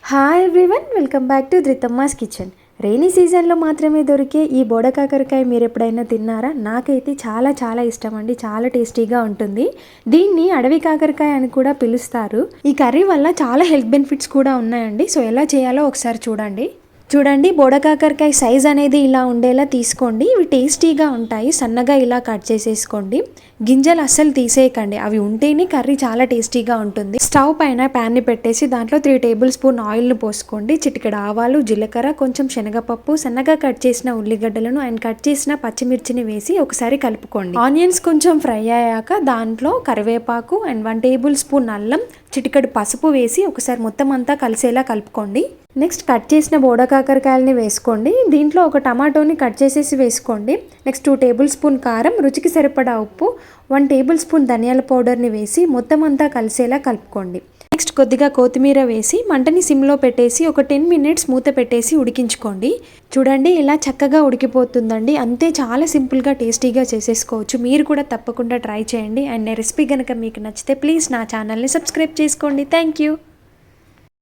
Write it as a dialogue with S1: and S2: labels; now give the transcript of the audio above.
S1: Hi everyone, welcome back to Dhruthamma's kitchen. Rainy సీజన్లో మాత్రమే దొరికే ఈ బోడ కాకరకాయ మీరు ఎప్పుడైనా తిన్నారా? నాకైతే చాలా చాలా ఇష్టం అండి. చాలా టేస్టీగా ఉంటుంది. దీన్ని అడవి కాకరకాయ అని కూడా పిలుస్తారు. ఈ కర్రీ వల్ల చాలా హెల్త్ బెనిఫిట్స్ కూడా ఉన్నాయండి. సో ఎలా చేయాలో ఒకసారి చూడండి. బోడ కాకరకాయ సైజ్ అనేది ఇలా ఉండేలా తీసుకోండి. ఇవి టేస్టీగా ఉంటాయి. సన్నగా ఇలా కట్ చేసేసుకోండి. గింజలు అస్సలు తీసేయకండి, అవి ఉంటేనే కర్రీ చాలా టేస్టీగా ఉంటుంది. స్టవ్ పైన ప్యాన్ని పెట్టేసి దాంట్లో 3 టేబుల్ స్పూన్ ఆయిల్ను పోసుకోండి. చిటికెడు ఆవాలు, జీలకర్ర, కొంచెం శనగపప్పు, సన్నగా కట్ చేసిన ఉల్లిగడ్డలను అండ్ కట్ చేసిన పచ్చిమిర్చిని వేసి ఒకసారి కలుపుకోండి. ఆనియన్స్ కొంచెం ఫ్రై అయ్యాక దాంట్లో కరివేపాకు అండ్ 1 టేబుల్ స్పూన్ అల్లం, చిటికెడు పసుపు వేసి ఒకసారి మొత్తం అంతా కలిసేలా కలుపుకోండి. నెక్స్ట్ కట్ చేసిన బోడ కాకరకాయలని వేసుకోండి. దీంట్లో ఒక టమాటోని కట్ చేసేసి వేసుకోండి. నెక్స్ట్ 2 టేబుల్ స్పూన్ కారం, రుచికి సరిపడా ఉప్పు, 1 టేబుల్ స్పూన్ ధనియాల పౌడర్ని వేసి మొత్తం అంతా కలిసేలా కలుపుకోండి. నెక్స్ట్ కొద్దిగా కొత్తిమీర వేసి మంటని సిమ్లో పెట్టేసి ఒక 10 మినిట్స్ మూత పెట్టేసి ఉడికించుకోండి. చూడండి ఇలా చక్కగా ఉడికిపోతుందండి. అంతే, చాలా సింపుల్గా టేస్టీగా చేసేసుకోవచ్చు. మీరు కూడా తప్పకుండా ట్రై చేయండి. అండ్ రెసిపీ కనుక మీకు నచ్చితే ప్లీజ్ నా ఛానల్ని సబ్స్క్రైబ్ చేసుకోండి. Thank you.